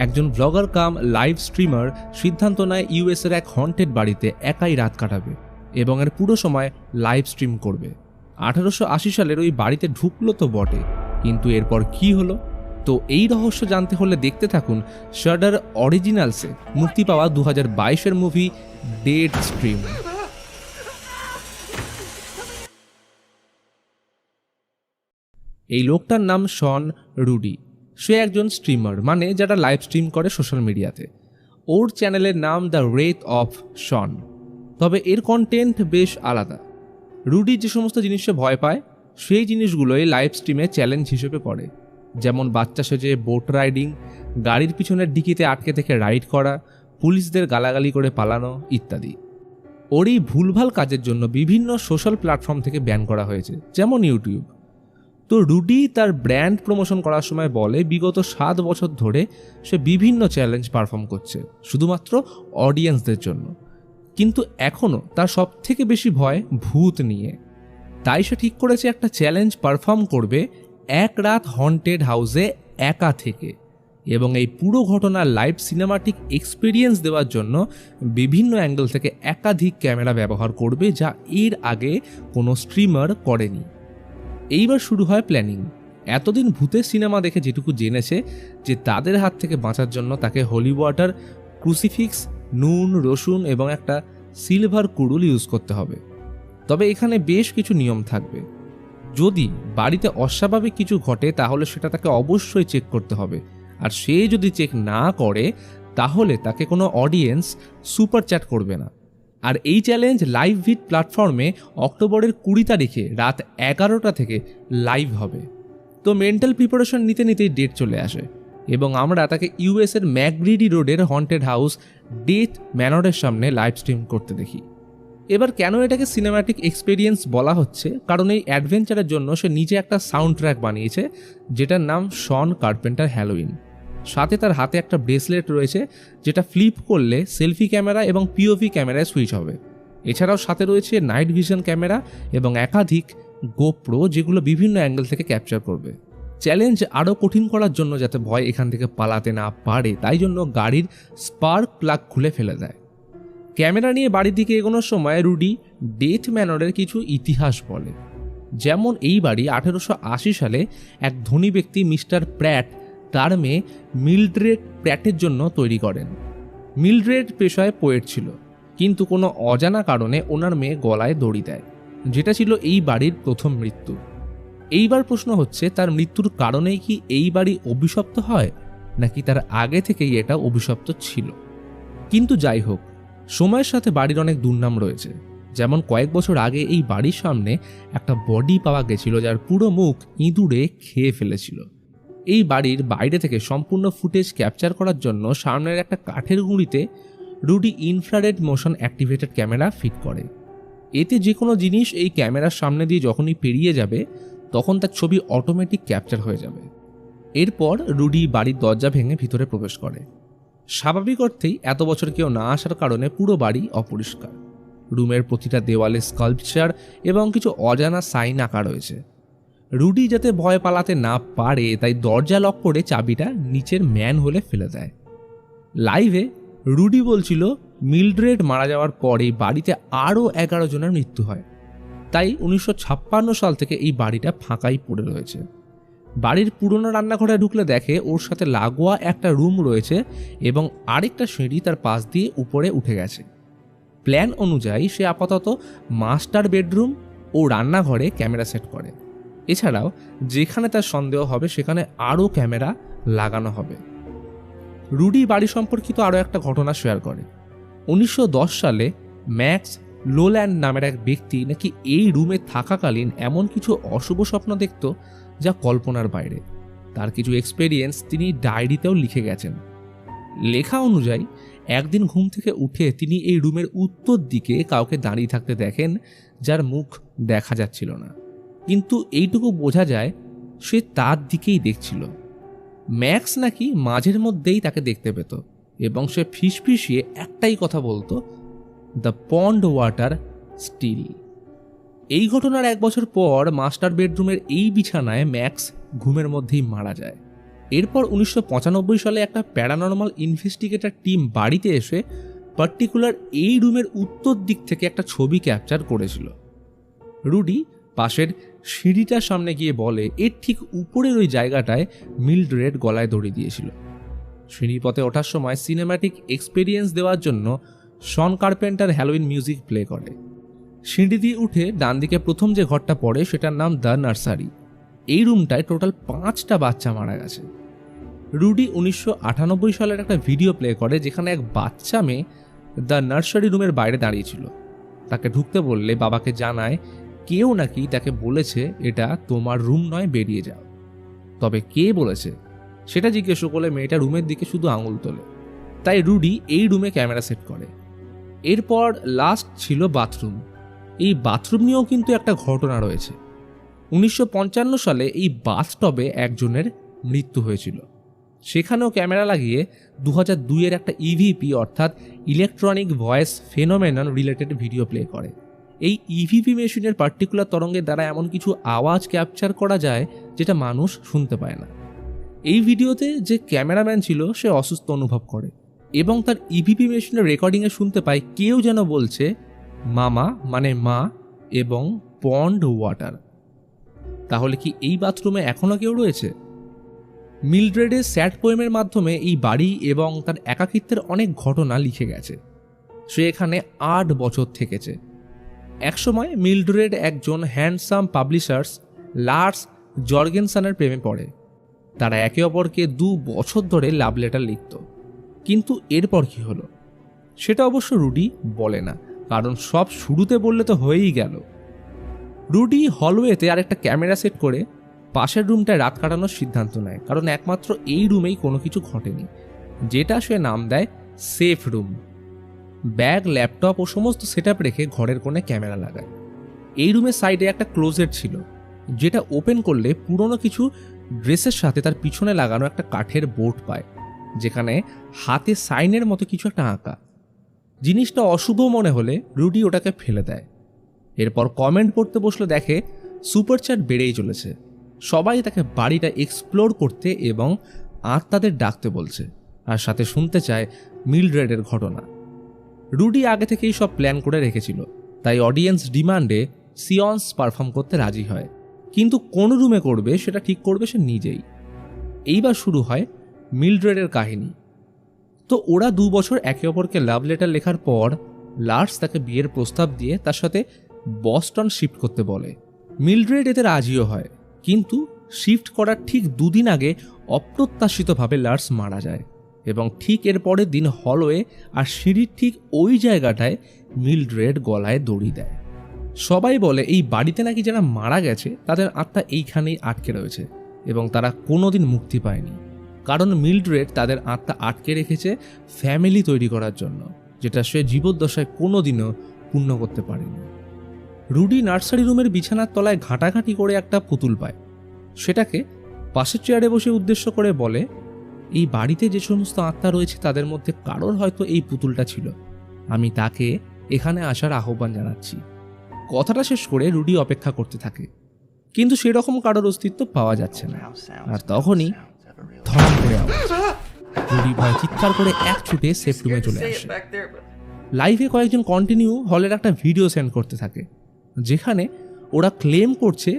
একজন ব্লগার কাম live streamer সিদ্ধান্ত নেয় ইউএসের এক হন্টেড বাড়িতে একাই রাত কাটাবে এবং এর পুরো সময় লাইভ স্ট্রিম করবে। 1880 সালের ওই বাড়িতে ঢুকলো তো বটে, কিন্তু এরপর কি হলো? তো এই রহস্য জানতে হলে দেখতে থাকুন শাডার অরিজিনালসে মুক্তি পাওয়া 2022-এর মুভি ডেড স্ট্রিম। এই লোকটার নাম শন রুডি। সে একজন স্ট্রিমার, মানে যারা লাইভ স্ট্রিম করে সোশ্যাল মিডিয়াতে। ওর চ্যানেলের নাম দ্য রেথ অফ শন। তবে এর কন্টেন্ট বেশ আলাদা। রুডি যে সমস্ত জিনিসে ভয় পায় সেই জিনিসগুলোই লাইভ স্ট্রিমে চ্যালেঞ্জ হিসেবে পড়ে, যেমন বাচ্চা সেজে বোট রাইডিং, গাড়ির পিছনের ডিকিতে আটকে থেকে রাইড করা, পুলিশদের গালাগালি করে পালানো ইত্যাদি। ওর এই ভুলভাল কাজের জন্য বিভিন্ন সোশ্যাল প্ল্যাটফর্ম থেকে ব্যান করা হয়েছে, যেমন ইউটিউব। তো রুডি তার ব্র্যান্ড প্রমোশন করার সময় বলে বিগত 7 বছর ধরে সে বিভিন্ন চ্যালেঞ্জ পারফর্ম করছে শুধুমাত্র অডিয়েন্সদের জন্য, কিন্তু এখনও তার সব থেকে বেশি ভয় ভূত নিয়ে। তাই সে ঠিক করেছে একটা চ্যালেঞ্জ পারফর্ম করবে এক রাত হন্টেড হাউসে একা থেকে, এবং এই পুরো ঘটনার লাইভ সিনেমাটিক এক্সপিরিয়েন্স দেওয়ার জন্য বিভিন্ন অ্যাঙ্গেল থেকে একাধিক ক্যামেরা ব্যবহার করবে, যা এর আগে কোনো স্ট্রিমার করেনি। এইবার শুরু হয় প্ল্যানিং। এতদিন ভূতের সিনেমা দেখে যেটুকু জেনেছে যে তাদের হাত থেকে বাঁচার জন্য তাকে হোলি ওয়াটার, ক্রুসিফিক্স, নুন, রসুন এবং একটা সিলভার কুড়ুল ইউজ করতে হবে। তবে এখানে বেশ কিছু নিয়ম থাকবে। যদি বাড়িতে অস্বাভাবিক কিছু ঘটে তাহলে সেটা তাকে অবশ্যই চেক করতে হবে, আর সে যদি চেক না করে তাহলে তাকে কোনো অডিয়েন্স সুপার চ্যাট করবে না। আর এই চ্যালেঞ্জ লাইভ ভিড প্ল্যাটফর্মে অক্টোবরের 20 তারিখে রাত 11টা থেকে লাইভ হবে। তো মেন্টাল প্রিপারেশন নিতে নিতেই ডেট চলে আসে এবং আমরা তাকে ইউএসের ম্যাকগ্রিডি রোডের হন্টেড হাউস ডেথ ম্যানরের সামনে লাইভ স্ট্রিম করতে দেখি। এবার কেন এটাকে সিনেম্যাটিক এক্সপিরিয়েন্স বলা হচ্ছে? কারণ এই অ্যাডভেঞ্চারের জন্য সে নিজে একটা সাউন্ড ট্র্যাক বানিয়েছে যেটার নাম শন কার্পেন্টার হ্যালোইন। সাথে তার হাতে একটা ব্রেসলেট রয়েছে যেটা ফ্লিপ করলে সেলফি ক্যামেরা এবং পিওভি ক্যামেরায় সুইচ হবে। এছাড়াও সাথে রয়েছে নাইট ভিশন ক্যামেরা এবং একাধিক গোপ্রো, যেগুলো বিভিন্ন অ্যাঙ্গেল থেকে ক্যাপচার করবে। চ্যালেঞ্জ আরও কঠিন করার জন্য যাতে ভয় এখান থেকে পালাতে না পারে, তাই জন্য গাড়ির স্পার্ক প্লাগ খুলে ফেলে দেয়। ক্যামেরা নিয়ে বাড়ির দিকে এগোনোর সময় রুডি ডেথ ম্যানরের কিছু ইতিহাস বলে। যেমন এই বাড়ি 1880 সালে এক ধনী ব্যক্তি মিস্টার প্র্যাট তার মেয়ে মিলড্রেড প্র্যাটের জন্য তৈরি করেন। মিলড্রেড পেশায় পোয়েট ছিল, কিন্তু কোনো অজানা কারণে ওনার মেয়ে গলায় দড়ি দেয়, যেটা ছিল এই বাড়ির প্রথম মৃত্যু। এইবার প্রশ্ন হচ্ছে, তার মৃত্যুর কারণেই কি এই বাড়ি অভিশপ্ত হয়, নাকি তার আগে থেকেই এটা অভিশপ্ত ছিল? কিন্তু যাই হোক, সময়ের সাথে বাড়ির অনেক দুর্নাম রয়েছে। যেমন কয়েক বছর আগে এই বাড়ির সামনে একটা বডি পাওয়া গেছিল যার পুরো মুখ ইঁদুরে খেয়ে ফেলেছিল। এই বাড়ির বাইরে থেকে সম্পূর্ণ ফুটেজ ক্যাপচার করার জন্য সামনের একটা কাঠের গুঁড়িতে Rudy infrared motion activated camera fit করে। এতে যে কোনো জিনিস এই ক্যামেরার সামনে দিয়ে যখনই পেরিয়ে যাবে তখন তার ছবি অটোমেটিক ক্যাপচার হয়ে যাবে। এরপর রুডি বাড়ির দরজা ভেঙে ভিতরে প্রবেশ করে। স্বাভাবিক অর্থেই এত বছর কেউ না আসার কারণে পুরো বাড়ি অপরিষ্কার। রুমের প্রতিটা দেওয়ালে স্কাল্পচার এবং কিছু অজানা সাইন আঁকা রয়েছে। রুডি যাতে ভয় পালাতে না পারে তাই দরজা লক করে চাবিটা নিচের ম্যান হোলে ফেলে দেয়। লাইভে রুডি বলছিল মিলড্রেড মারা যাওয়ার পর এই বাড়িতে আরও 11 জনের মৃত্যু হয়, তাই 1956 সাল থেকে এই বাড়িটা ফাঁকাই পড়ে রয়েছে। বাড়ির পুরনো রান্নাঘরে ঢুকলে দেখে ওর সাথে লাগোয়া একটা রুম রয়েছে এবং আরেকটা সিঁড়ি তার পাশ দিয়ে উপরে উঠে গেছে। প্ল্যান অনুযায়ী সে আপাতত মাস্টার বেডরুম ও রান্নাঘরে ক্যামেরা সেট করে। এছাড়াও যেখানে তার সন্দেহ হবে সেখানে আরও ক্যামেরা লাগানো হবে। রুডি বাড়ি সম্পর্কিত আরও একটা ঘটনা শেয়ার করে। 1910 সালে ম্যাক্স লোল্যান্ড নামের এক ব্যক্তি নাকি এই রুমে থাকাকালীন এমন কিছু অশুভ স্বপ্ন দেখত যা কল্পনার বাইরে। তার কিছু এক্সপেরিয়েন্স তিনি ডায়েরিতেও লিখে গেছেন। লেখা অনুযায়ী একদিন ঘুম থেকে উঠে তিনি এই রুমের উত্তর দিকে কাউকে দাঁড়িয়ে থাকতে দেখেন যার মুখ দেখা যাচ্ছিল না, কিন্তু এইটুকু বোঝা যায় সে তার দিকেই দেখছিল। ম্যাক্স নাকি মাঝের মধ্যেই তাকে দেখতে পেত এবং সে ফিসফিসিয়ে একটাই কথা বলতো, দ্য পন্ড ওয়াটার স্টিল। এই ঘটনার 1 বছর পর মাস্টার বেডরুমের এই বিছানায় ম্যাক্স ঘুমের মধ্যেই মারা যায়। এরপর 1995 সালে একটা প্যারানর্মাল ইনভেস্টিগেটর টিম বাড়িতে এসে পার্টিকুলার এই রুমের উত্তর দিক থেকে একটা ছবি ক্যাপচার করেছিল। রুডি পাশের সিঁড়িটার সামনে গিয়ে বলে এর ঠিক উপরের ওই জায়গাটায় মিল্ড্রেড গলায় দড়ি দিয়েছিল। সিঁড়ির পথে ওঠার সময় সিনেম্যাটিক এক্সপিরিয়েন্স দেওয়ার জন্য শন কার্পেন্টার হ্যালোইন মিউজিক প্লে করে। সিঁড়ি দিয়ে উঠে ডান দিকে প্রথম যে ঘরটা পড়ে সেটার নাম দ্য নার্সারি। এই রুমটায় টোটাল 5টা বাচ্চা মারা গেছে। রুডি 1998 সালের একটা ভিডিও প্লে করে যেখানে এক বাচ্চা মেয়ে দ্য নার্সারি রুমের বাইরে দাঁড়িয়েছিল। তাকে ঢুকতে বললে বাবাকে জানায় কেউ নাকি তাকে বলেছে এটা তোমার রুম নয়, বেরিয়ে যাও। তবে কে বলেছে সেটা জিজ্ঞেস করলে মেয়েটা রুমের দিকে শুধু আঙুল তোলে। তাই রুডি এই রুমে ক্যামেরা সেট করে। এরপর লাস্ট ছিল বাথরুম। এই বাথরুম নিয়েও কিন্তু একটা ঘটনা রয়েছে। 1955 সালে এই বাথটবে একজনের মৃত্যু হয়েছিল। সেখানেও ক্যামেরা লাগিয়ে 2002 একটা ইভিপি অর্থাৎ electronic voice phenomenon related video play করে। এই ইভিপি মেশিনের পার্টিকুলার তরঙ্গের দ্বারা এমন কিছু আওয়াজ ক্যাপচার করা যায় যেটা মানুষ শুনতে পায় না। এই ভিডিওতে যে ক্যামেরাম্যান ছিল সে অসুস্থ অনুভব করে এবং তার ইভিপি মেশিনের রেকর্ডিংয়ে শুনতে পায় কেউ যেন বলছে মামা মানে মা এবং পন্ড ওয়াটার। তাহলে কি এই বাথরুমে এখনো কেউ রয়েছে? মিল্ড্রেডের স্যাড পোয়েমের মাধ্যমে এই বাড়ি এবং তার একাকিত্বের অনেক ঘটনা লিখে গেছে। সে এখানে 8 বছর থেকেছে। একসময় মিল্ড্রেড একজন হ্যান্ডসাম পাবলিশার্স লার্স জর্গেনসনের প্রেমে পড়ে। তারা একে অপরকে 2 বছর ধরে লাভ লেটার লিখত। কিন্তু এরপর কি হলো সেটা অবশ্য রুডি বলে না, কারণ সব শুরুতে বললে তো হয়েই গেল। রুডি হলওয়েতে আরেকটা ক্যামেরা সেট করে পাশের রুমটায় রাত কাটানোর সিদ্ধান্ত নেয়, কারণ একমাত্র এই রুমেই কোনো কিছু ঘটেনি, যেটা সে নাম দেয় সেফ রুম। ব্যাগ, ল্যাপটপ ও সমস্ত সেটআপ রেখে ঘরের কোণে ক্যামেরা লাগায়। এই রুমের সাইডে একটা ক্লোজেট ছিল, যেটা ওপেন করলে পুরনো কিছু ড্রেসের সাথে তার পিছনে লাগানো একটা কাঠের বোর্ড পায়, যেখানে হাতে সাইনের মতো কিছু একটা আঁকা। জিনিসটা অশুভ মনে হলে রুডি ওটাকে ফেলে দেয়। এরপর কমেন্ট পড়তে বসলে দেখে সুপার চ্যাট বেড়েই চলেছে। সবাই তাকে বাড়িটা এক্সপ্লোর করতে এবং আত্মাদের ডাকতে বলছে, আর সাথে শুনতে চায় মিল্ড্রেডের ঘটনা। রুডি আগে থেকেই সব প্ল্যান করে রেখেছিল, তাই অডিয়েন্স ডিমান্ডে সিয়ন্স পারফর্ম করতে রাজি হয়। কিন্তু কোন রুমে করবে সেটা ঠিক করবে সে নিজেই। এইবার শুরু হয় মিল্ড্রেডের কাহিনী। তো ওরা 2 বছর একে অপরকে লাভ লেটার লেখার পর লার্স তাকে বিয়ের প্রস্তাব দিয়ে তার সাথে বস্টন শিফট করতে বলে। মিল্ড্রেড এতে রাজিও হয়, কিন্তু শিফট করার ঠিক 2 দিন আগে অপ্রত্যাশিতভাবে লার্স মারা যায় এবং ঠিক এর পরের দিন হলওয়ে আর সিঁড়ির ঠিক ওই জায়গাটায় মিল্ড্রেড গলায় দড়ি দেয়। সবাই বলে এই বাড়িতে নাকি যারা মারা গেছে তাদের আত্মা এইখানেই আটকে রয়েছে এবং তারা কোনোদিন মুক্তি পায়নি, কারণ মিল্ড্রেড তাদের আত্মা আটকে রেখেছে ফ্যামিলি তৈরি করার জন্য, যেটা সে জীবদ্দশায় কোনোদিনও পূর্ণ করতে পারেনি। রুডি নার্সারি রুমের বিছানার তলায় ঘাঁটাঘাঁটি করে একটা পুতুল পায়। সেটাকে পাশের চেয়ারে বসে উদ্দেশ্য করে বলে এই বাড়িতে যে সমস্ত আত্মা রয়েছে তাদের মধ্যে কারোর হয়তো এই পুতুলটা ছিল, আমি তাকে এখানে আসার আহ্বান জানাচ্ছি। কথাটা শেষ করে রুডি অপেক্ষা করতে থাকে, কিন্তু সেরকম কারোর অস্তিত্ব পাওয়া যাচ্ছে না। আর তখনই ধরাম করে আওয়াজ। রুডি ভয় চিৎকার করে এক ছুটে সেফ রুমে চলে আসে। লাইভে কয়েকজন কন্টিনিউ হলের একটা ভিডিও সেন্ড করতে থাকে, যেখানে ওরা ক্লেম করছে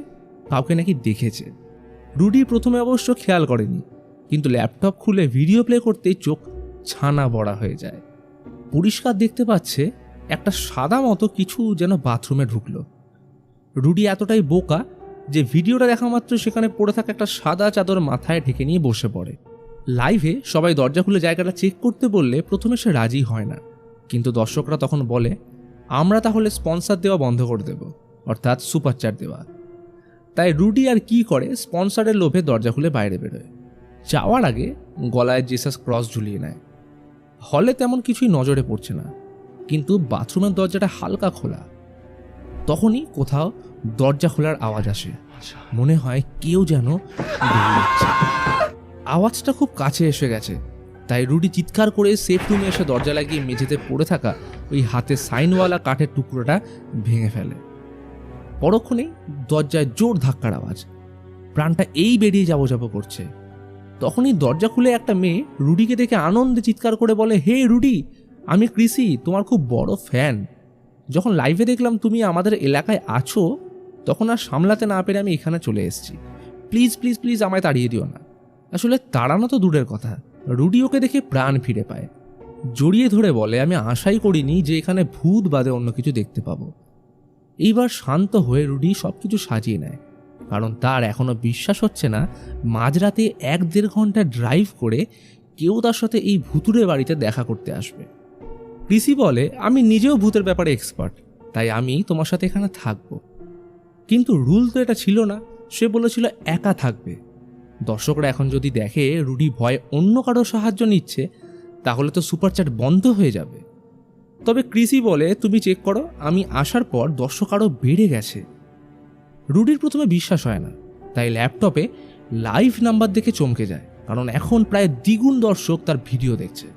কাউকে নাকি দেখেছে। রুডি প্রথমে অবশ্য খেয়াল করেনি, কিন্তু ল্যাপটপ খুলে ভিডিও প্লে করতেই চোখ ছানা বড়া হয়ে যায়। পরিষ্কার দেখতে পাচ্ছে একটা সাদা মতো কিছু যেন বাথরুমে ঢুকলো। রুডি এতটাই বোকা যে ভিডিওটা দেখা মাত্র সেখানে পড়ে থাকা একটা সাদা চাদর মাথায় ঢেকে নিয়ে বসে পড়ে। লাইভে সবাই দরজা খুলে জায়গাটা চেক করতে বললে প্রথমে সে রাজি হয় না, কিন্তু দর্শকরা তখন বলে আমরা তাহলে স্পন্সর দেওয়া বন্ধ করে দেব, অর্থাৎ সুপার চ্যাট দেওয়া। তাই রুডি আর কি করে, স্পন্সরের লোভে দরজা খুলে বাইরে বেরোয়। যাওয়ার আগে গলায় জিসাস ক্রস ঝুলিয়ে নেয়। হলে তেমন কিছুই নজরে পড়ছে না, কিন্তু বাথরুমের দরজাটা হালকা খোলা। তখনই কোথাও দরজা খোলার আওয়াজ আসে, মনে হয় কেউ যেন দৌড়াচ্ছে। আওয়াজটা খুব কাছে এসে গেছে, তাই রুডি চিৎকার করে সেফ রুমে এসে দরজা লাগিয়ে মেঝেতে পড়ে থাকা ওই হাতে সাইনওয়ালা কাঠের টুকরোটা ভেঙে ফেলে। পরক্ষণেই দরজায় জোর ধাক্কার আওয়াজ। প্রাণটা এই বেরিয়ে যাবো করছে। তখনই দরজা খুলে একটা মেয়ে রুডিকে দেখে আনন্দে চিৎকার করে বলে, হে রুডি, আমি ক্রিসি, তোমার খুব বড় ফ্যান। যখন লাইভে দেখলাম তুমি আমাদের এলাকায় আছো, তখন আর সামলাতে না পেরে আমি এখানে চলে এসেছি। প্লিজ প্লিজ প্লিজ আমায় তাড়িয়ে দিও না। আসলে তাড়ানো তো দূরের কথা, রুডি ওকে দেখে প্রাণ ফিরে পায়। জড়িয়ে ধরে বলে, আমি আশাই করিনি যে এখানে ভূত বাদে অন্য কিছু দেখতে পাবো। এইবার শান্ত হয়ে রুডি সব কিছু সাজিয়ে নেয়, কারণ তার এখনও বিশ্বাস হচ্ছে না মাঝরাতে 1-1.5 ঘন্টা ড্রাইভ করে কেউ তার সাথে এই ভুতুরে বাড়িতে দেখা করতে আসবে। ক্রিসি বলে, আমি নিজেও ভূতের ব্যাপারে এক্সপার্ট, তাই আমি তোমার সাথে এখানে থাকবো। কিন্তু রুল তো এটা ছিল না, সে বলেছিল একা থাকবে। দর্শকরা এখন যদি দেখে রুডি ভয়ে অন্য কারো সাহায্য নিচ্ছে, তাহলে তো সুপারচ্যাট বন্ধ হয়ে যাবে। তবে ক্রিসি বলে, তুমি চেক করো, আমি আসার পর দর্শক আরও বেড়ে গেছে। রুডির প্রথমে বিশ্বাস হয় না, তাই ল্যাপটপে লাইভ নাম্বার দেখে চমকে যায়, কারণ এখন প্রায় দ্বিগুণ দর্শক তার ভিডিও দেখছে।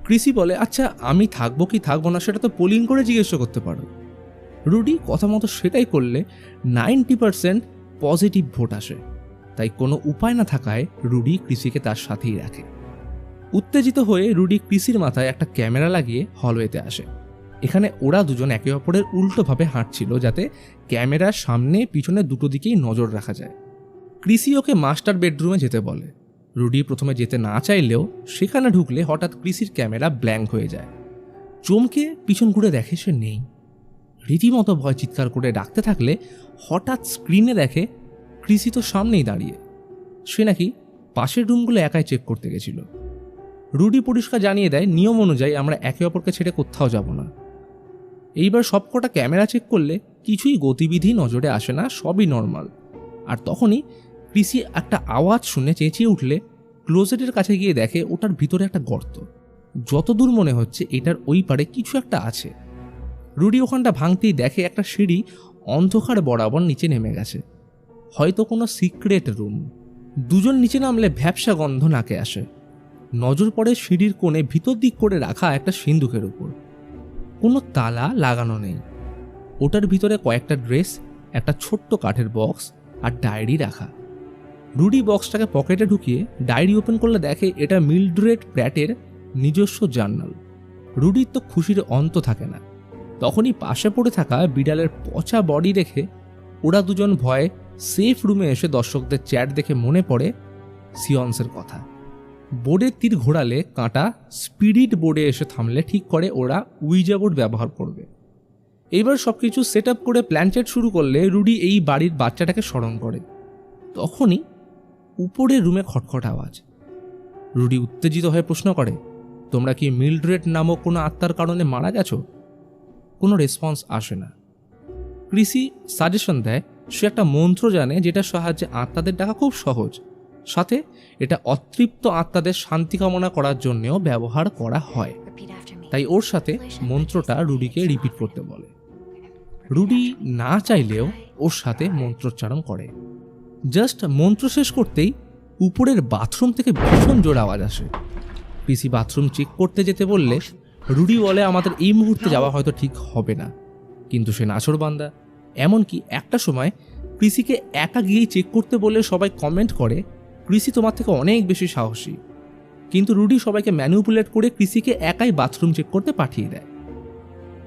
ক্রিসি বলে, আচ্ছা আমি থাকবো কি থাকবো না সেটা তো পোলিং করে জিজ্ঞেস করতে পারো। রুডি কথা মতো সেটাই করলে 90% পজিটিভ ভোট আসে, তাই কোনো উপায় না থাকায় রুডি ক্রিসিকে তার সাথেই রাখে। উত্তেজিত হয়ে রুডি ক্রিসির মাথায় একটা ক্যামেরা লাগিয়ে হলওয়েতে আসে। এখানে ওরা দুজন একে অপরের উল্টোভাবে হাঁটছিল, যাতে ক্যামেরার সামনে পিছনে দুটো দিকেই নজর রাখা যায়। ক্রিসি ওকে মাস্টার বেডরুমে যেতে বলে। রুডি প্রথমে যেতে না চাইলেও সেখানে ঢুকলে হঠাৎ ক্রিসির ক্যামেরা ব্ল্যাঙ্ক হয়ে যায়। চমকে পিছন ঘুরে দেখে সে নেই। রীতিমতো ভয় চিৎকার করে ডাকতে থাকলে হঠাৎ স্ক্রিনে দেখে ক্রিসি তো সামনেই দাঁড়িয়ে। সে নাকি পাশের রুমগুলো একাই চেক করতে গেছিল। রুডি পরিষ্কার জানিয়ে দেয়, নিয়ম অনুযায়ী আমরা একে অপরকে ছেড়ে কোথাও যাব না। এইবার সবকটা ক্যামেরা চেক করলে কিছুই গতিবিধি নজরে আসে না, সবই নর্মাল। আর তখনই ক্রিসি একটা আওয়াজ শুনে চেঁচিয়ে উঠলে ক্লোজেটের কাছে গিয়ে দেখে ওটার ভিতরে একটা গর্ত। যতদূর মনে হচ্ছে এটার ওই পারে কিছু একটা আছে। রুডি ওখানটা ভাঙতেই দেখে একটা সিঁড়ি অন্ধকার বরাবর নিচে নেমে গেছে, হয়তো কোনো সিক্রেট রুম। দুজন নিচে নামলে ভ্যাপসা গন্ধ নাকে আসে। নজর পড়ে সিঁড়ির কোণে ভিতর দিক করে রাখা একটা সিন্দুকের উপর। কোনো তালা লাগানো নেই। ওটার ভিতরে কয়েকটা ড্রেস, একটা ছোট্ট কাঠের বক্স আর ডায়েরি রাখা। রুডি বক্সটাকে পকেটে ঢুকিয়ে ডায়েরি ওপেন করলে দেখে এটা মিলড্রেড প্র্যাটের নিজস্ব জার্নাল। রুডির তো খুশির অন্ত থাকে না। তখনই পাশে পড়ে থাকা বিড়ালের পচা বডি দেখে ওরা দুজন ভয়ে সেফ রুমে এসে দর্শকদের চ্যাট দেখে মনে পড়ে সিয়ন্সের কথা। বোর্ডের তীর ঘোরালে কাঁটা স্পিরিট বোর্ডে এসে থামলে ঠিক করে ওরা উইজা বোর্ড ব্যবহার করবে। এইবার সবকিছু সেট আপ করে প্ল্যানচেট শুরু করলে রুডি এই বাড়ির বাচ্চাটাকে স্মরণ করে। তখনই উপরের রুমে খটখট আওয়াজ। রুডি উত্তেজিত হয়ে প্রশ্ন করে, তোমরা কি মিলড্রেড নামক কোনো আত্মার কারণে মারা গেছো? কোনো রেসপন্স আসে না। ক্রিসি সাজেশন দেয় সে একটা মন্ত্র জানে যেটার সাহায্যে আত্মাদের ডাকা খুব সহজ, সাথে এটা অতৃপ্ত আত্মাদের শান্তি কামনা করার জন্যও ব্যবহার করা হয়। তাই ওর সাথে মন্ত্রটা রুডিকে রিপিট করতে বলে। রুডি না চাইলেও ওর সাথে মন্ত্রোচ্চারণ করে। জাস্ট মন্ত্র শেষ করতেই উপরের বাথরুম থেকে ভীষণ জোর আওয়াজ আসে। পিসি বাথরুম চেক করতে যেতে বললে রুডি বলে, আমাদের এই মুহূর্তে যাওয়া হয়তো ঠিক হবে না। কিন্তু সে নাছোড়বান্দা। এমনকি একটা সময় ক্রিসিকে একা গিয়েই চেক করতে বলে সবাই কমেন্ট করে, ক্রিসি তোমার থেকে অনেক বেশি সাহসী। কিন্তু রুডি সবাইকে ম্যানিপুলেট করে ক্রিসিকে একাই বাথরুম চেক করতে পাঠিয়ে দেয়।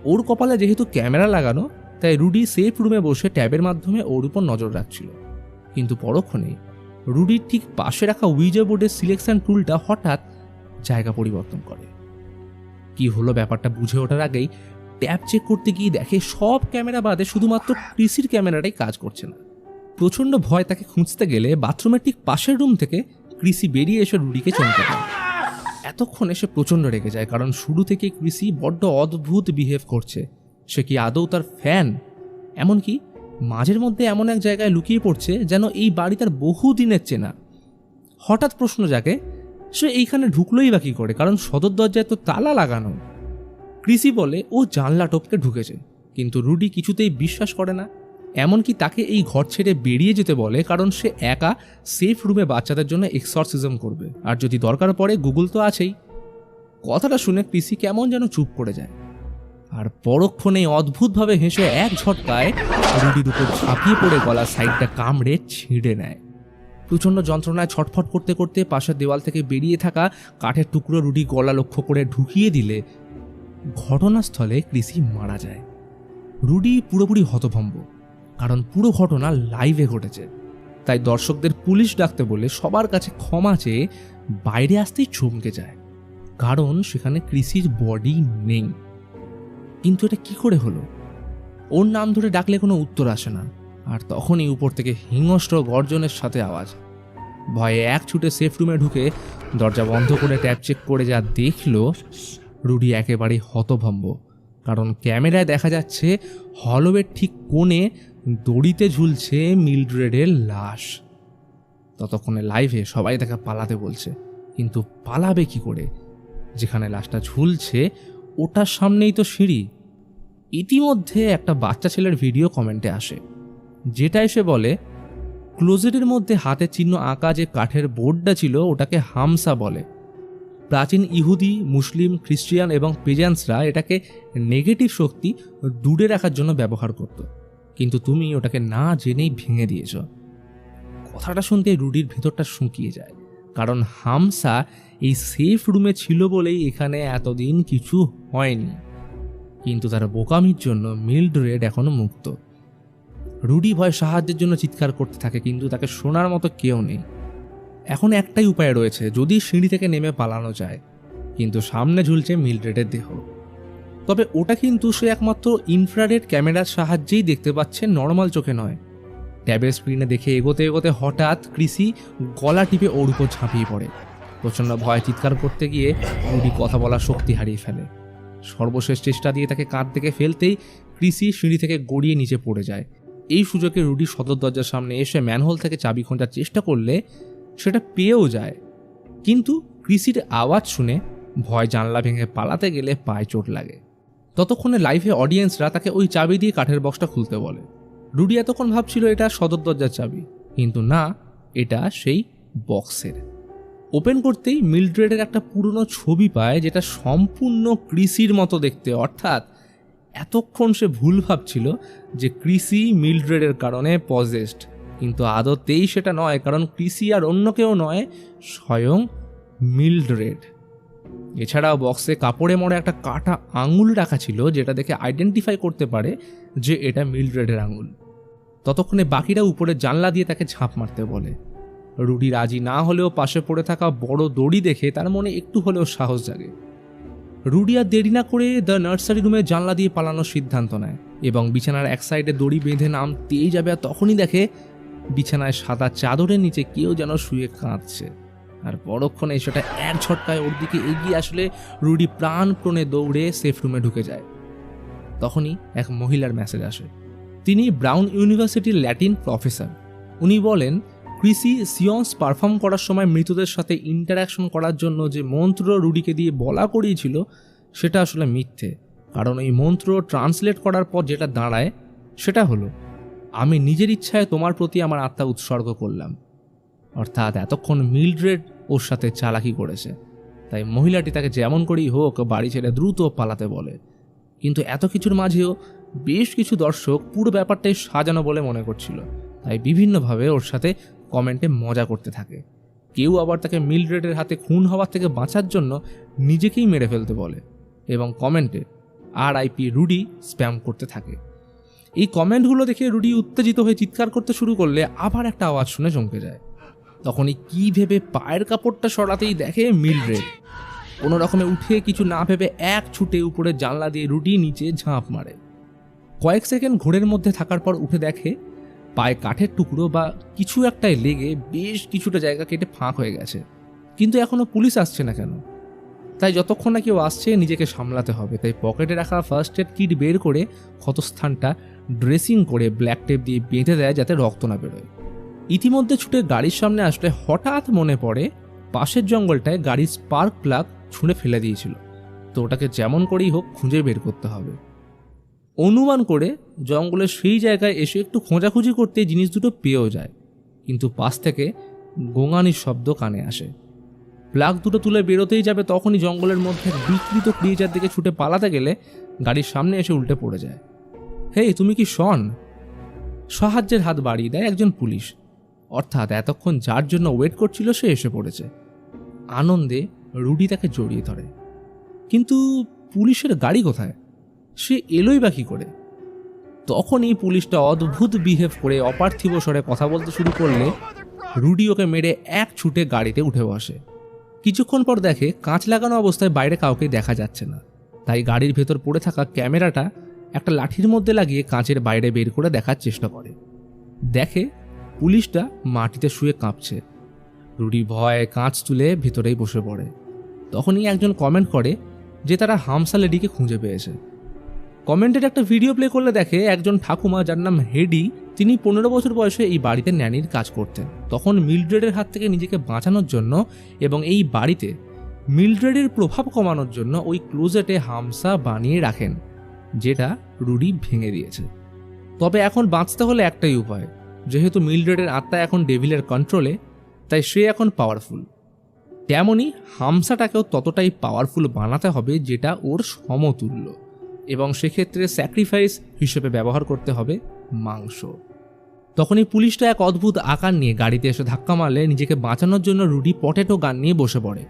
ওর কপালে যেহেতু ক্যামেরা লাগানো, তাই রুডি সেফ রুমে বসে ট্যাবের মাধ্যমে ওর উপর নজর রাখছিল। কিন্তু পরক্ষণে রুডির ঠিক পাশে রাখা উইজা বোর্ডের সিলেকশন টুলটা হঠাৎ জায়গা পরিবর্তন করে। কি হলো ব্যাপারটা বুঝে ওঠার আগেই ট্যাব চেক করতে গিয়ে দেখে সব ক্যামেরা বাদে শুধুমাত্র ক্রিসির ক্যামেরাটাই কাজ করছে না। প্রচণ্ড ভয় তাকে খুঁজতে গেলে বাথরুমের ঠিক পাশের রুম থেকে ক্রিসি বেরিয়ে এসে রুডিকে চমকে দেয়। এতক্ষণে সে প্রচণ্ড রেগে যায়, কারণ শুরু থেকে ক্রিসি বড্ড অদ্ভুত বিহেভ করছে। সে কি আদৌ তার ফ্যান? এমনকি মাঝের মধ্যে এমন এক জায়গায় লুকিয়ে পড়ছে যেন এই বাড়ি তার বহু দিনের চেনা। হঠাৎ প্রশ্ন জাগে, সে এইখানে ঢুকলোই বা কী করে, কারণ সদর দরজায় তো তালা লাগানো। ক্রিসি বলে ও জানলা টপকে ঢুকেছে, কিন্তু রুডি কিছুতেই বিশ্বাস করে না। এমনকি তাকে এই ঘর ছেড়ে বেরিয়ে যেতে বলে, কারণ সে একা সেফ রুমে বাচ্চাদের জন্য এক্সরসিজম করবে, আর যদি দরকার পড়ে গুগল তো আছেই। কথাটা শুনে ক্রিসি কেমন যেন চুপ করে যায়, আর পরক্ষণেই অদ্ভুতভাবে হেসে এক ঝটকায় রুডির উপর ঝাঁপিয়ে পড়ে গলা সাইডটা কামড়ে ছিঁড়ে নেয়। প্রচণ্ড যন্ত্রণায় ছটফট করতে করতে পাশের দেওয়াল থেকে বেরিয়ে থাকা কাঠের টুকরো রুডি গলা লক্ষ্য করে ঢুকিয়ে দিলে ঘটনাস্থলে ক্রিসি মারা যায়। রুডি পুরোপুরি হতভম্ব, কারণ পুরো ঘটনা লাইভে ঘটেছে। তাই দর্শকদের পুলিশ ডাকতে বলে সবার কাছে ক্ষমা চেয়ে বাইরে আসতেই চমকে যায়, কারণ সেখানে ক্রিসির বডি নেই। কিন্তু এটা কি করে হলো? ওর নাম ধরে ডাকলে কোনো উত্তর আসে না, আর তখনই উপর থেকে হিংস্র গর্জনের সাথে আওয়াজ। ভয়ে এক ছুটে সেফ রুমে ঢুকে দরজা বন্ধ করে ট্যাপ চেক করে যা দেখল, রুডি একেবারেই হতভম্ব, কারণ ক্যামেরায় দেখা যাচ্ছে হলওয়ের ঠিক কোণে দড়িতে ঝুলছে মিলড্রেডের লাশ। ততক্ষণে লাইভে সবাই তাকে পালাতে বলছে, কিন্তু পালাবে কি করে? যেখানে লাশটা ঝুলছে ওটার সামনেই তো সিঁড়ি। ইতিমধ্যে একটা বাচ্চা ছেলের ভিডিও কমেন্টে আসে, যেটা এসে বলে ক্লোজেটের মধ্যে হাতের চিহ্ন আঁকা যে কাঠের বোর্ডটা ছিল ওটাকে হামসা বলে। প্রাচীন ইহুদি, মুসলিম, খ্রিস্টিয়ান এবং পেজান্সরা এটাকে নেগেটিভ শক্তি দূরে রাখার জন্য ব্যবহার করত, কিন্তু তুমি ওটাকে না জেনেই ভেঙে দিয়েছ। কথাটা শুনতে রুডির ভেতরটা শুকিয়ে যায়, কারণ হামসা এই সেফ রুমে ছিল বলেই এখানে এতদিন কিছু হয়নি। কিন্তু তার বোকামির জন্য মিলড্রেড এখনো মুক্ত। রুডি ভয় সাহায্যের জন্য চিৎকার করতে থাকে, কিন্তু তাকে শোনার মতো কেউ নেই। এখন একটাই উপায় রয়েছে, যদি সিঁড়ি থেকে নেমে পালানো যায়, কিন্তু সামনে ঝুলছে মিলড্রেডের দেহ। তবে ওটা কিন্তু সে একমাত্র ইনফ্রারেড ক্যামেরার সাহায্যেই দেখতে পাচ্ছে, নর্মাল চোখে নয়। ট্যাবের স্ক্রিনে দেখে এগোতে এগোতে হঠাৎ ক্রিসি গলা টিপে ওর উপর ঝাঁপিয়ে পড়ে। প্রচণ্ড ভয় চিৎকার করতে গিয়ে রুডি কথা বলার শক্তি হারিয়ে ফেলে। সর্বশেষ চেষ্টা দিয়ে তাকে কাঁধ থেকে ফেলতেই ক্রিসি সিঁড়ি থেকে গড়িয়ে নিচে পড়ে যায়। এই সুযোগে রুডি সদর দরজার সামনে এসে ম্যানহোল থেকে চাবি খোঁজার চেষ্টা করলে সেটা পেয়েও যায়, কিন্তু ক্রিসির আওয়াজ শুনে ভয় জানলা ভেঙে পালাতে গেলে পায়ে চোট লাগে। ততক্ষণে লাইভে অডিয়েন্সরা তাকে ওই চাবি দিয়ে কাঠের বক্সটা খুলতে বলে। রুডি এতক্ষণ ভাবছিল এটা সদর দরজার চাবি, কিন্তু না, এটা সেই বক্সের। ওপেন করতেই মিলড্রেডের একটা পুরনো ছবি পায়, যেটা সম্পূর্ণ ক্রিসির মতো দেখতে। অর্থাৎ এতক্ষণ সে ভুল ভাবছিল যে ক্রিসি মিলড্রেডের কারণে পজেসড, কিন্তু আদতেই সেটা নয়, কারণ ক্রিসি আর অন্য কেউ নয়, স্বয়ং মিলড্রেড। এছাড়াও বক্সে কাপড়ে মোড়া একটা কাটা আঙুল রাখা ছিল, যেটা দেখে আইডেন্টিফাই করতে পারে যে এটা মিলড্রেডের আঙুল। ততক্ষণে বাকিরা উপরে জানলা দিয়ে তাকে ঝাঁপ মারতে বলে। রুডি রাজি না হলেও পাশে পড়ে থাকা বড় দড়ি দেখে তার মনে একটু হলেও সাহস জাগে। রুডি আর দেরি না করে দ্য নার্সারি রুমে জানলা দিয়ে পালানোর সিদ্ধান্ত নেয় এবং বিছানার এক সাইডে দড়ি বেঁধে নামতেই যাবে, আর তখনই দেখে বিছানায় সাদা চাদরের নিচে কেউ যেন শুয়ে কাঁদছে। আর পরক্ষণে সেটা এক ঝটকায় ওর দিকে এগিয়ে আসলে রুডি প্রাণপণে দৌড়ে সেফ রুমে ঢুকে যায়। তখনই এক মহিলার মেসেজ আসে। তিনি ব্রাউন ইউনিভার্সিটির ল্যাটিন প্রফেসর। উনি বলেন, ক্রিসি সিয়ন্স পারফর্ম করার সময় মৃতদের সাথে ইন্টারাকশন করার জন্য যে মন্ত্র রুডিকে দিয়ে বলা করিয়েছিল সেটা আসলে মিথ্যে, কারণ এই মন্ত্র ট্রান্সলেট করার পর যেটা দাঁড়ায় সেটা হলো, আমি নিজের ইচ্ছায় তোমার প্রতি আমার আত্মা উৎসর্গ করলাম। অর্থাৎ এতক্ষণ মিলড্রেড ওর সাথে চালাকি করেছে, তাই মহিলাটি তাকে যেমন করেই হোক বাড়ি ছেড়ে দ্রুত পালাতে বলে। কিন্তু এত কিছুর মাঝেও বেশ কিছু দর্শক পুরো ব্যাপারটাই সাজানো বলে মনে করছিল, তাই বিভিন্নভাবে ওর সাথে কমেন্টে মজা করতে থাকে। কেউ আবার তাকে মিলড্রেডের হাতে খুন হওয়ার থেকে বাঁচার জন্য নিজেকেই মেরে ফেলতে বলে এবং কমেন্টে RIP রুডি স্প্যাম করতে থাকে। এই কমেন্টগুলো দেখে রুডি উত্তেজিত হয়ে চিৎকার করতে শুরু করলে আবার একটা আওয়াজ শুনে চমকে যায়। তখনই কি ভেবে পায়ের কাপড়টা সরাতেই দেখে মিলড্রেড। কোনো রকমে উঠে কিছু না ভেবে এক ছুটে উপরে জানলা দিয়ে রুডি নিচে ঝাঁপ মারে। কয়েক সেকেন্ড ঘোরের মধ্যে থাকার পর উঠে দেখে পায়ে কাঠের টুকরো বা কিছু একটাই লেগে বেশ কিছুটা জায়গা কেটে ফাঁক হয়ে গেছে, কিন্তু এখনো পুলিশ আসছে না কেন? তাই যতক্ষণ না কেউ আসছে নিজেকে সামলাতে হবে, তাই পকেটে রাখা ফার্স্ট এড কিট বের করে ক্ষতস্থানটা ড্রেসিং করে ব্ল্যাক টেপ দিয়ে বেঁধে দেয় যাতে রক্ত না বেরোয়। ইতিমধ্যে ছুটে গাড়ির সামনে আসলে হঠাৎ মনে পড়ে পাশের জঙ্গলটায় গাড়ির স্পার্ক প্লাগ ছুঁড়ে ফেলে দিয়েছিল, তো ওটাকে যেমন করেই হোক খুঁজে বের করতে হবে। অনুমান করে জঙ্গলের সেই জায়গায় এসে একটু খোঁজাখুঁজি করতে জিনিস দুটো পেয়েও যায়, কিন্তু পাশ থেকে গোঙানির শব্দ কানে আসে। প্লাগ দুটো তুলে বেরোতেই যাবে, তখনই জঙ্গলের মধ্যে বিকৃত ক্রিয়েচার দিকে ছুটে পালাতে গেলে গাড়ির সামনে এসে উল্টে পড়ে যায়। হে, তুমি কি শন? সাহায্যের হাত বাড়িয়ে দেয় একজন পুলিশ। অর্থাৎ এতক্ষণ যার জন্য ওয়েট করছিল সে এসে পড়েছে। আনন্দে রুডি তাকে জড়িয়ে ধরে। কিন্তু পুলিশের গাড়ি কোথায়? সে এলোই বা কী করে? তখনই পুলিশটা অদ্ভুত বিহেভ করে অপার্থিব স্বরে কথা বলতে শুরু করলে রুডি ওকে মেরে এক ছুটে গাড়িতে উঠে বসে। কিছুক্ষণ পর দেখে কাঁচ লাগানো অবস্থায় বাইরে কাউকে দেখা যাচ্ছে না, তাই গাড়ির ভেতর পড়ে থাকা ক্যামেরাটা একটা লাঠির মধ্যে লাগিয়ে কাঁচের বাইরে বের করে দেখার চেষ্টা করে। দেখে পুলিশটা মাটিতে শুয়ে কাঁপছে। রুডি ভয়ে কাঁচ তুলে ভিতরেই বসে পড়ে। তখনই একজন কমেন্ট করে যে তারা হামসা লেডিকে খুঁজে পেয়েছে। কমেন্টের একটা ভিডিও প্লে করলে দেখে একজন ঠাকুমা যার নাম হেডি, তিনি 15 বছর বয়সে এই বাড়িতে ন্যানির কাজ করতেন। তখন মিলড্রেডের হাত থেকে নিজেকে বাঁচানোর জন্য এবং এই বাড়িতে মিলড্রেডের প্রভাব কমানোর জন্য ওই ক্লোজেটে হামসা বানিয়ে রাখেন, যেটা রুডি ভেঙে দিয়েছে। তবে এখন বাঁচতে হলে একটাই উপায়, যেহেতু মিলড্রেডের আত্মা এখন ডেভিলের কন্ট্রোলে, তাই সে এখন পাওয়ারফুল। তেমনই হামসাটাকেও ততটাই পাওয়ারফুল বানাতে হবে যেটা ওর সমতুল্য, এবং সেক্ষেত্রে স্যাক্রিফাইস হিসেবে ব্যবহার করতে হবে মাংস। তখনই পুলিশটা এক অদ্ভুত আকার নিয়ে গাড়িতে এসে ধাক্কা মারলে নিজেকে বাঁচানোর জন্য রুডি পটেটো গান নিয়ে বসে পড়ে।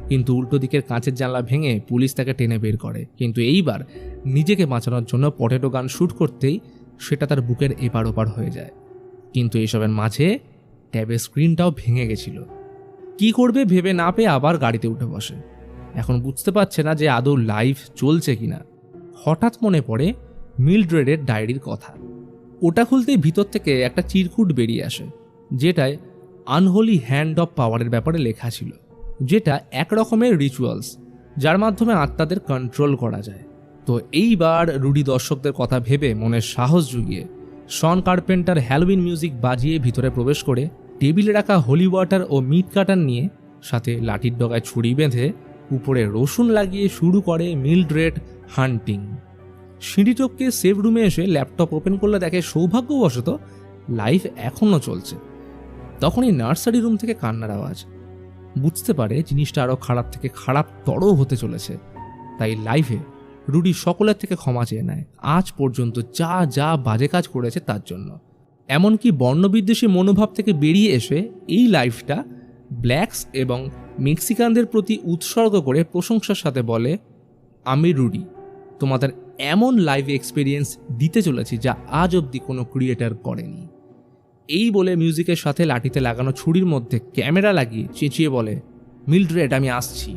কিন্তু উল্টো দিকের কাঁচের জানলা ভেঙে পুলিশ তাকে টেনে বের করে। কিন্তু এইবার নিজেকে বাঁচানোর জন্য পটেটো গান শ্যুট করতেই সেটা তার বুকের এপার ওপার হয়ে যায়। কিন্তু এইসবের মাঝে ট্যাবের স্ক্রিনটাও ভেঙে গেছিল। কি করবে ভেবে না পেয়ে আবার গাড়িতে উঠে বসে। এখন বুঝতে পারছে না যে আদৌ লাইভ চলছে কিনা। হঠাৎ মনে পড়ে মিলড্রেডের ডায়েরির কথা। ওটা খুলতেই ভিতর থেকে একটা চিরকুট বেরিয়ে আসে, যেটায় আনহোলি হ্যান্ড অফ পাওয়ারের ব্যাপারে লেখা ছিল, যেটা এক রকমের রিচুয়ালস যার মাধ্যমে আত্মাদের কন্ট্রোল করা যায়। তো এইবার রুডি দর্শকদের কথা ভেবে মনের সাহস জুগিয়ে শন কার্পেন্টার হ্যালোউইন মিউজিক বাজিয়ে ভিতরে প্রবেশ করে টেবিলে রাখা হোলি ওয়াটার ও মিট কাটার নিয়ে সাথে লাঠির ডগায় ছুরি বেঁধে উপরে রসুন লাগিয়ে শুরু করে মিলড্রেড হান্টিং। সিঁড়ি টপকে সেভ রুমে এসে ল্যাপটপ ওপেন করলে দেখে সৌভাগ্যবশত লাইভ এখনও চলছে। তখনই নার্সারি রুম থেকে কান্নার আওয়াজ। বুঝতে পারে জিনিসটা আরও খারাপ থেকে খারাপতর হতে চলেছে। তাই লাইভে রুডি সকলের থেকে ক্ষমা চেয়ে নেয় আজ পর্যন্ত যা যা বাজে কাজ করেছে তার জন্য। এমনকি বর্ণবিদ্বেষী মনোভাব থেকে বেরিয়ে এসে এই লাইভটা ব্ল্যাকস এবং মেক্সিকানদের প্রতি উৎসর্গ করে প্রশংসার সাথে বলে, আমি রুডি তোমাদের এমন লাইভ এক্সপিরিয়েন্স দিতে চলেছি যা আজ অবধি কোনো ক্রিয়েটার করেনি। এই বলে মিউজিকের সাথে লাঠিতে লাগানো ছুরির মধ্যে ক্যামেরা লাগিয়ে চেঁচিয়ে বলে, মিলড্রেড আমি আসছি।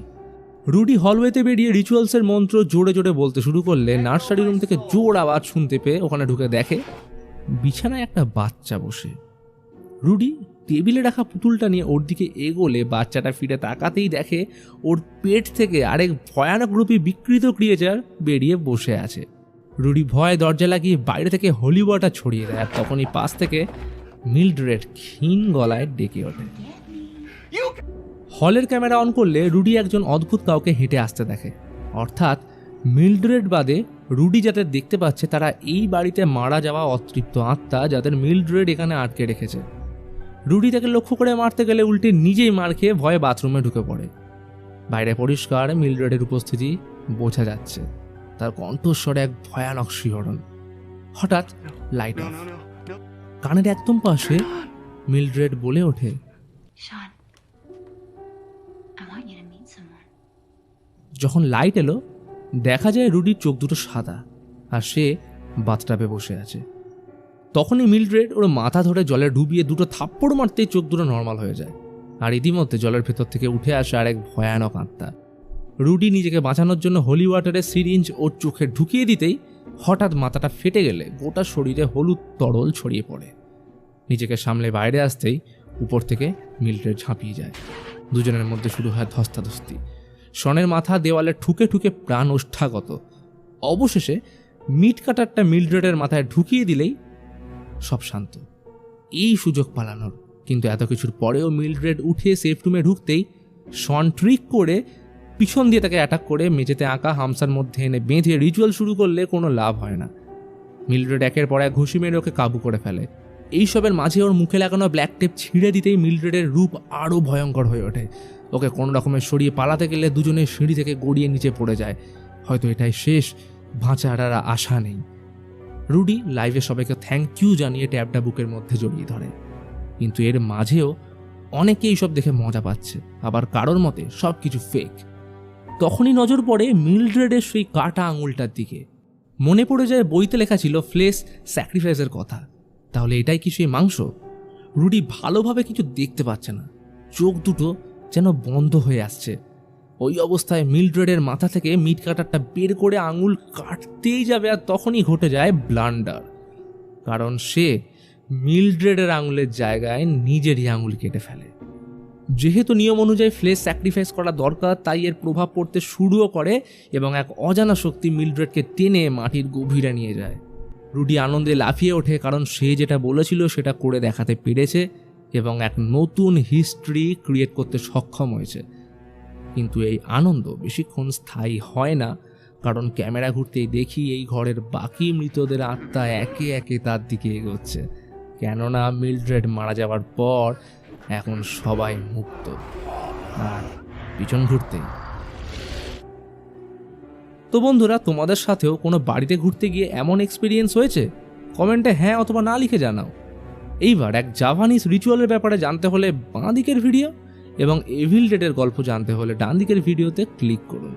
রুডি হলওয়েতে বেরিয়ে রিচুয়ালসের মন্ত্র জোরে জোরে বলতে শুরু করলে নার্সারি রুম থেকে জোর আওয়াজ শুনতে পেয়ে ওখানে ঢুকে দেখে বিছানায় একটা বাচ্চা বসে। রুডি টেবিলে রাখা পুতুলটা নিয়ে ওর দিকে এগোলে বাচ্চাটা ফিরে তাকাতেই দেখে ওর পেট থেকে আরেক ভয়ানক রূপী বিকৃত ক্রিয়েচার বেরিয়ে বসে আছে। রুডি ভয়ে দরজা লাগিয়ে বাইরে থেকে হোলি ওয়াটার ছড়িয়ে দেয়। আর তখনই পাশ থেকে মিলড্রেড ক্ষীণ গলায় ডেকে ওঠে। হলের ক্যামেরা অন করলে রুডি একজন অদ্ভুত কাউকে হেঁটে আসতে দেখে। অর্থাৎ মিলড্রেড বাদে রুডি যাদের দেখতে পাচ্ছে তারা এই বাড়িতে মারা যাওয়া অতৃপ্ত আত্মা, যাদের মিলড্রেড এখানে আটকে রেখেছে। রুডি তাকে লক্ষ্য করে মারতে গেলে উল্টে নিজেই মার খেয়ে ভয়ে বাথরুমে ঢুকে পড়ে। বাইরে পরিষ্কার মিলড্রেডের উপস্থিতি বোঝা যাচ্ছে, তার কণ্ঠস্বরে এক ভয়ানক শিহরণ। হঠাৎ লাইট অফ। কানের একদম পাশে মিলড্রেড বলে ওঠে, যখন লাইট এলো দেখা যায় রুডির চোখ দুটো সাদা আর সে বাথটাবে বসে আছে। তখনই মিলড্রেড ওর মাথা ধরে জলে ডুবিয়ে দুটো থাপ্পড় মারতেই চোখ দুটো নর্মাল হয়ে যায়। আর ইতিমধ্যে জলের ভেতর থেকে উঠে আসে আরেক ভয়ানক আত্মা। রুডি নিজেকে বাঁচানোর জন্য হোলি ওয়াটারের সিরিঞ্জ ওর চোখে ঢুকিয়ে দিতেই হঠাৎ মাথাটা ফেটে গেলে গোটা শরীরে হলুদ তরল ছড়িয়ে পড়ে। নিজেকে সামলে বাইরে আসতেই উপর থেকে মিলড্রেড ঝাঁপিয়ে যায়। দুজনের মধ্যে শুরু হয় ধস্তাধস্তি। শনের মাথা দেওয়ালে ঠুকে ঠুকে প্রাণ ওষ্ঠাগত। অবশেষে মিট কাটারটা মিলড্রেডের মাথায় ঢুকিয়ে দিলেই সব শান্ত। এই সুযোগ পালানোর। কিন্তু এত কিছুর পরেও মিলড্রেড উঠে সেফ রুমে ঢুকতেই শন ট্রিক করে পিছন দিয়ে তাকে অ্যাটাক করে মেঝেতে আঁকা হামসার মধ্যে এনে বেঁধে রিচুয়াল শুরু করলে কোনো লাভ হয় না। মিলড্রেড একের পর এক ঘুষি মেরে ওকে কাবু করে ফেলে। এইসবের মাঝে ওর মুখে লাগানো ব্ল্যাক টেপ ছিঁড়ে দিতেই মিলড্রেডের রূপ আরও ভয়ঙ্কর হয়ে ওঠে। ওকে কোনো রকমের সরিয়ে পালাতে গেলে দুজনে সিঁড়ি থেকে গড়িয়ে নিচে পড়ে যায়। হয়তো এটাই শেষ, বাঁচার আর আশা নেই। রুডি লাইভে সবাইকে থ্যাংক ইউ জানিয়ে ট্যাবটা বুকের মধ্যে জড়িয়ে ধরে। কিন্তু এর মাঝেও অনেকেই সব দেখে মজা পাচ্ছে, আবার কারোর মতে সব কিছু ফেক। তখনই নজর পড়ে মিলড্রেডের সেই কাটা আঙুলটার দিকে। মনে পড়ে যায় বইতে লেখা ছিল ফ্লেশ স্যাক্রিফাইসের কথা। তাহলে এটাই কি সেই মাংস? রুডি ভালোভাবে কিছু দেখতে পাচ্ছে না, চোখ দুটো যেন বন্ধ হয়ে আসছে। ওই অবস্থায় মিলড্রেডের মাথা থেকে মিট কাটারটা বের করে আঙুল কাটতেই যাবে, আর তখনই ঘটে যায় ব্লান্ডার। কারণ সে মিলড্রেডের আঙুলের জায়গায় নিজেরই আঙুল কেটে ফেলে। যেহেতু নিয়ম অনুযায়ী ফ্লেশ স্যাক্রিফাইস করা দরকার, তাই এর প্রভাব পড়তে শুরুও করে এবং এক অজানা শক্তি মিলড্রেডকে টেনে মাটির গভীরে নিয়ে যায়। রুডি আনন্দে লাফিয়ে ওঠে, কারণ সে যেটা বলেছিল সেটা করে দেখাতে পেরেছে এবং এক নতুন হিস্ট্রি ক্রিয়েট করতে সক্ষম হয়েছে। কিন্তু এই আনন্দ বেশিক্ষণ স্থায়ী হয় না, কারণ ক্যামেরা ঘুরতেই দেখি এই ঘরের বাকি মৃতদের আত্মা একে একে তার দিকে এগোচ্ছে। কেননা মিলড্রেড মারা যাওয়ার পর এখন সবাই মুক্ত, আর পিছন ঘুরতেই। তো বন্ধুরা, তোমাদের সাথেও কোনো বাড়িতে ঘুরতে গিয়ে এমন এক্সপিরিয়েন্স হয়েছে? কমেন্টে হ্যাঁ অথবা না লিখে জানাও। এইবার এক জাপানিজ রিচুয়ালের ব্যাপারে জানতে হলে বাঁ দিকের ভিডিও এবং এভিল ডেডের গল্প জানতে হলে ডান দিকের ভিডিওতে ক্লিক করুন।